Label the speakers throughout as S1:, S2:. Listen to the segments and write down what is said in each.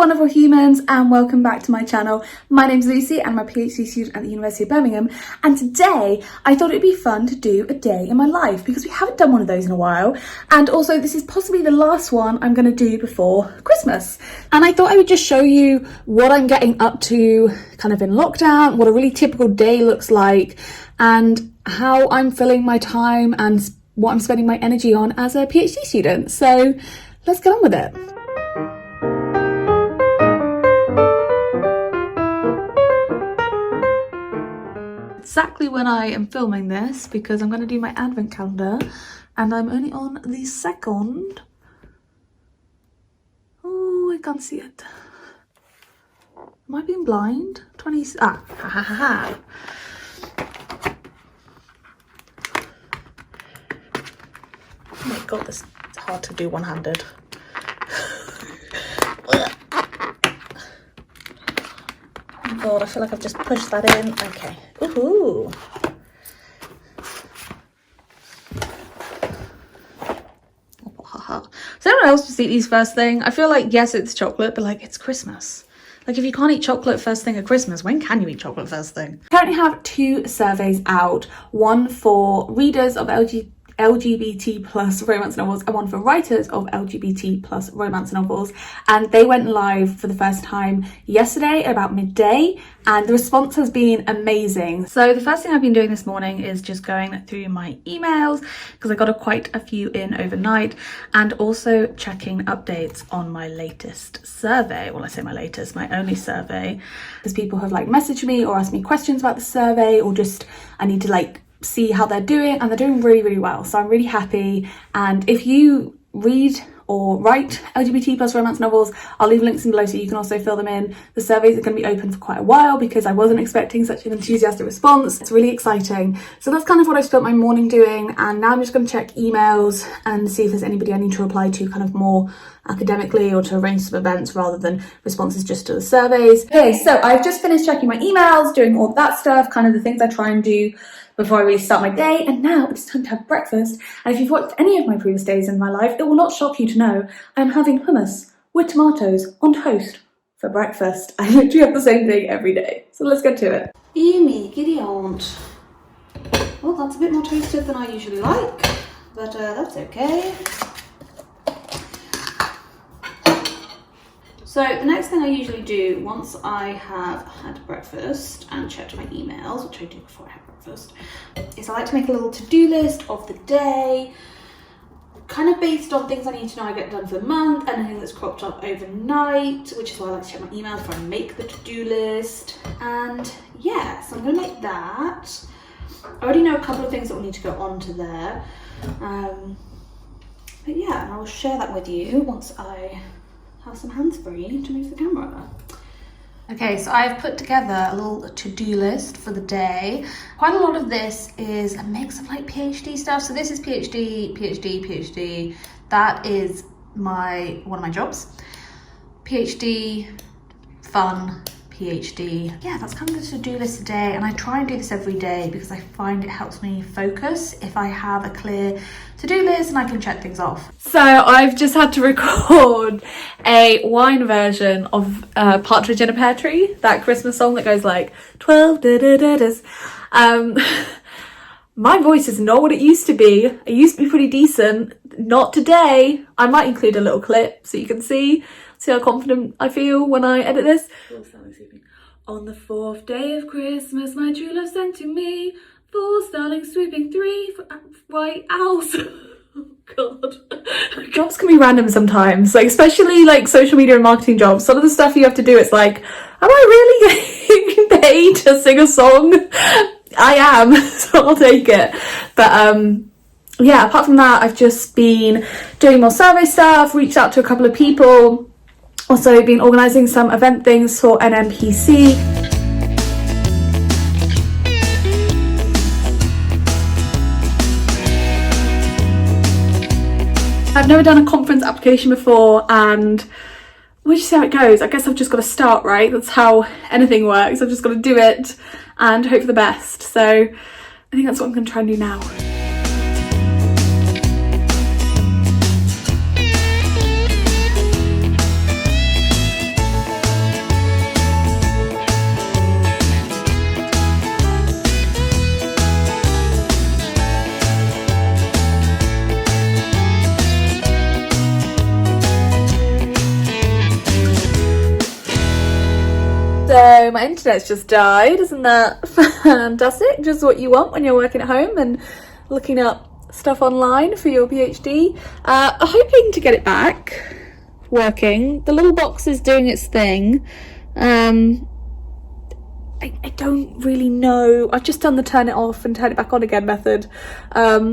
S1: wonderful humans, and welcome back to my channel. My name's Lucy and I'm a PhD student at the University of Birmingham, and today I thought it'd be fun to do a day in my life because we haven't done one of those in a while, and also this is possibly the last one I'm going to do before Christmas. And I thought I would just show you what I'm getting up to kind of in lockdown, what a really typical day looks like, and how I'm filling my time and what I'm spending my energy on as a PhD student. So let's get on with it. Exactly when I am filming this, because I'm going to do my advent calendar and I'm only on the 2nd. Oh, I can't see it. Am I being blind? Ha ha ha ha. Oh my god, this is hard to do one-handed. Oh god, I feel like I've just pushed that in. Okay. Ooh. Does anyone else just eat these first thing? I feel like, yes, it's chocolate, but like, it's Christmas. Like, if you can't eat chocolate first thing at Christmas, when can you eat chocolate first thing? I currently have 2 surveys out. One for readers of LGBT plus romance novels and one for writers of LGBT plus romance novels, and they went live for the first time yesterday at about midday, and the response has been amazing. So the first thing I've been doing this morning is just going through my emails because I got quite a few in overnight, and also checking updates on my latest survey. Well, I say my latest, my only survey, because people have like messaged me or asked me questions about the survey, or just I need to like see how they're doing, and they're doing really well, so I'm really happy. And if you read or write LGBT plus romance novels, I'll leave links in below so you can also fill them in. The surveys are going to be open for quite a while because I wasn't expecting such an enthusiastic response. It's really exciting. So that's kind of what I spent my morning doing, and now I'm just going to check emails and see if there's anybody I need to reply to kind of more academically, or to arrange some events rather than responses just to the surveys. Okay, so I've just finished checking my emails, doing all that stuff, kind of the things I try and do before I really start my day, and now it's time to have breakfast. And if you've watched any of my previous days in my life, it will not shock you to know I'm having hummus with tomatoes on toast for breakfast. I literally have the same thing every day. So let's get to it. Me, giddy aunt. Well, that's a bit more toasted than I usually like, but that's okay. So the next thing I usually do once I have had breakfast and checked my emails, which I do before I have breakfast, is I like to make a little to-do list of the day, kind of based on things I need to know I get done for the month, anything that's cropped up overnight, which is why I like to check my emails before I make the to-do list. And yeah, so I'm going to make that. I already know a couple of things that will need to go onto there. But yeah, I will share that with you once I have some hands-free to move the camera. Okay, so I've put together a little to-do list for the day. Quite a lot of this is a mix of like PhD stuff. So this is PhD. That is one of my jobs. PhD, fun, PhD. Yeah, that's kind of the to-do list today, and I try and do this every day because I find it helps me focus if I have a clear to-do list and I can check things off. So I've just had to record a wine version of Partridge in a Pear Tree, that Christmas song that goes like 12 da-da-da-das. My voice is not what it used to be. It used to be pretty decent. Not today. I might include a little clip so you can see how confident I feel when I edit this. On the 4th day of Christmas, my true love sent to me 4 starlings swooping, 3 white owls. Oh god. Jobs can be random sometimes, like especially like social media and marketing jobs. Some of the stuff you have to do, it's like, am I really getting paid to sing a song? I am, so I'll take it. But yeah, apart from that, I've just been doing more survey stuff, reached out to a couple of people. Also been organising some event things for NMPC. I've never done a conference application before, and we'll just see how it goes. I guess I've just got to start, right? That's how anything works. I've just got to do it and hope for the best. So I think that's what I'm going to try and do now. So my internet's just died. Isn't that fantastic? Just what you want when you're working at home and looking up stuff online for your PhD. Hoping to get it back working. The little box is doing its thing. I don't really know. I've just done the turn it off and turn it back on again method. But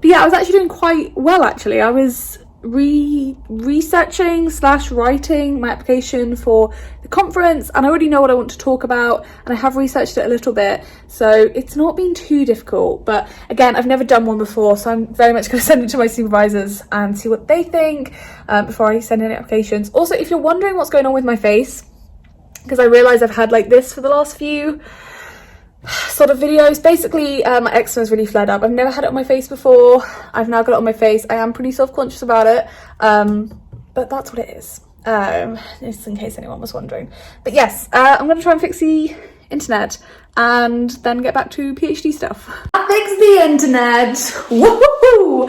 S1: yeah, I was actually doing quite well actually. I was researching / writing my application for the conference, and I already know what I want to talk about, and I have researched it a little bit, so it's not been too difficult. But again, I've never done one before, so I'm very much going to send it to my supervisors and see what they think before I send any applications. Also, if you're wondering what's going on with my face, because I realise I've had like this for the last few sort of videos. Basically, my eczema's really flared up. I've never had it on my face before. I've now got it on my face. I am pretty self-conscious about it, but that's what it is, just in case anyone was wondering. But yes, I'm going to try and fix the internet and then get back to PhD stuff. I fixed the internet! Woohoo!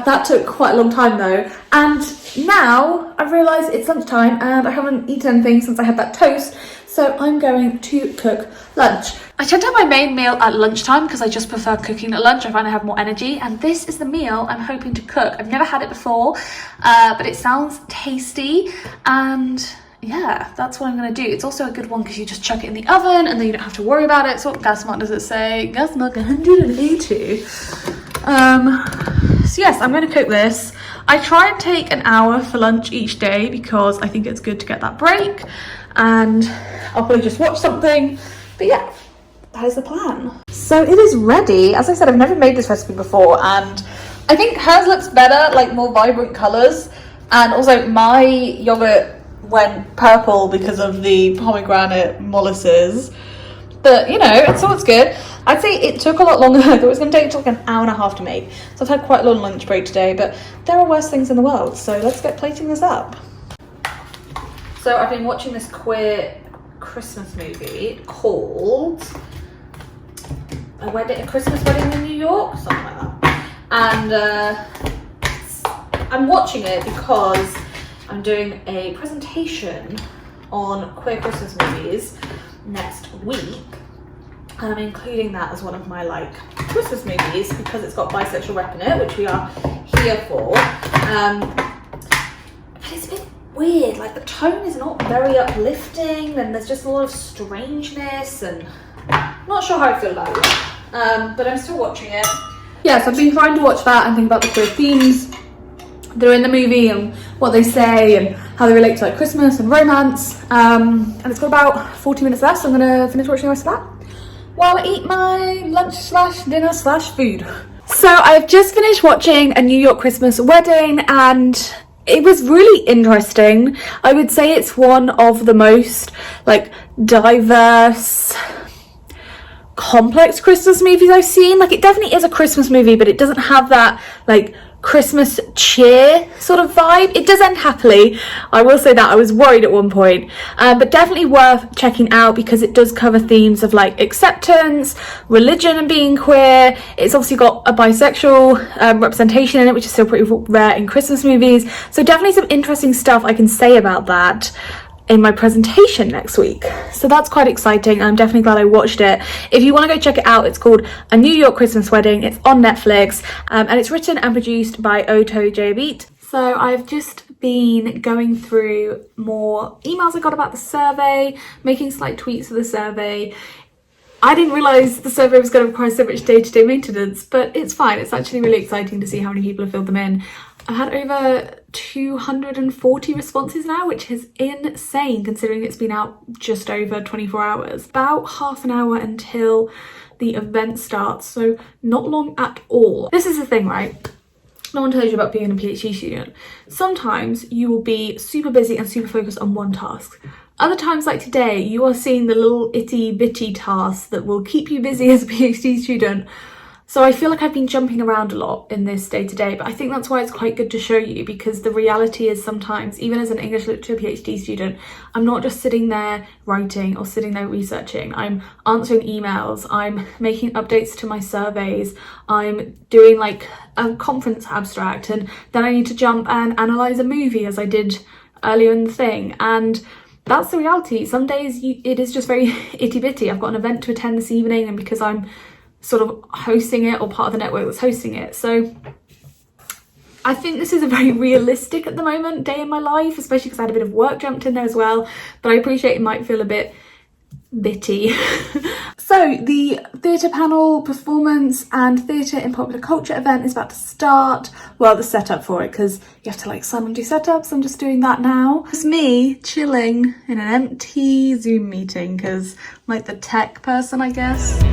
S1: That took quite a long time though, and now I've realised it's lunchtime and I haven't eaten anything since I had that toast, so I'm going to cook lunch. I tend to have my main meal at lunchtime because I just prefer cooking at lunch. I find I have more energy, and this is the meal I'm hoping to cook. I've never had it before, but it sounds tasty, and yeah, that's what I'm going to do. It's also a good one because you just chuck it in the oven and then you don't have to worry about it. So what gas mark does it say? Gas mark 180. So yes, I'm going to cook this. I try and take an hour for lunch each day because I think it's good to get that break, and I'll probably just watch something. But yeah, that is the plan. So it is ready. As I said, I've never made this recipe before, and I think hers looks better, like more vibrant colours. And also my yogurt went purple because of the pomegranate molasses, but you know, it's always good. I'd say it took a lot longer. I thought it was going to take like an hour and a half to make, so I've had quite a long lunch break today, but there are worse things in the world, so let's get plating this up. So I've been watching this queer Christmas movie called A Christmas Wedding in New York, something like that, and I'm watching it because I'm doing a presentation on queer Christmas movies next week, and I'm including that as one of my like Christmas movies because it's got bisexual rep in it, which we are here for. But it's a bit weird, like the tone is not very uplifting, and there's just a lot of strangeness, and I'm not sure how I feel about it, but I'm still watching it. Yes, I've been trying to watch that and think about the queer themes that are in the movie and what they say and how they relate to like Christmas and romance, and it's got about 40 minutes left, so I'm gonna finish watching the rest of that while I eat my lunch / dinner / food. So I've just finished watching A New York Christmas Wedding, and it was really interesting. I would say it's one of the most like diverse, complex Christmas movies I've seen. Like, it definitely is a Christmas movie, but it doesn't have that like Christmas cheer sort of vibe. It does end happily, I will say that. I was worried at one point, but definitely worth checking out because it does cover themes of like acceptance, religion, and being queer. It's obviously got a bisexual representation in it, which is still pretty rare in Christmas movies, so definitely some interesting stuff I can say about that in my presentation next week. So that's quite exciting. I'm definitely glad I watched it. If you want to go check it out, it's called A New York Christmas Wedding. It's on Netflix, and it's written and produced by Otto J. Beat. So I've just been going through more emails I got about the survey, making slight tweaks to the survey. I didn't realise the survey was going to require so much day-to-day maintenance, but it's fine. It's actually really exciting to see how many people have filled them in. I've had over 240 responses now, which is insane considering it's been out just over 24 hours. About half an hour until the event starts, so not long at all. This is the thing, right? No one tells you about being a PhD student. Sometimes you will be super busy and super focused on one task. Other times, like today, you are seeing the little itty bitty tasks that will keep you busy as a PhD student. So I feel like I've been jumping around a lot in this day to day, but I think that's why it's quite good to show you, because the reality is sometimes, even as an English literature PhD student, I'm not just sitting there writing or sitting there researching. I'm answering emails, I'm making updates to my surveys, I'm doing like a conference abstract, and then I need to jump and analyse a movie as I did earlier in the thing. And that's the reality. Some days it is just very itty-bitty. I've got an event to attend this evening, and because I'm sort of hosting it, or part of the network that's hosting it, so I think this is a very realistic at the moment day in my life, especially because I had a bit of work jumped in there as well, but I appreciate it might feel a bit bitty. So the theatre panel performance and theatre in popular culture event is about to start. Well, the setup for it, because you have to like sign and do setups. I'm just doing that now. It's me chilling in an empty Zoom meeting because I'm like the tech person, I guess.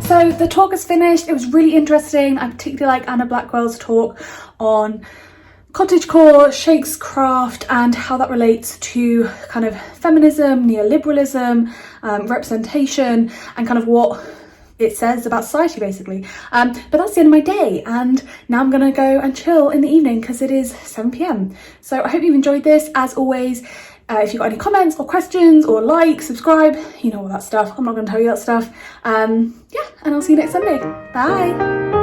S1: So the talk is finished. It was really interesting. I particularly like Anna Blackwell's talk on cottagecore, Shakescraft, and how that relates to kind of feminism, neoliberalism, representation, and kind of what it says about society, basically. But that's the end of my day, and now I'm gonna go and chill in the evening because it is 7 p.m. So I hope you've enjoyed this. As always, if you've got any comments or questions or like, subscribe, you know all that stuff. I'm not going to tell you that stuff. Yeah, and I'll see you next Sunday. Bye.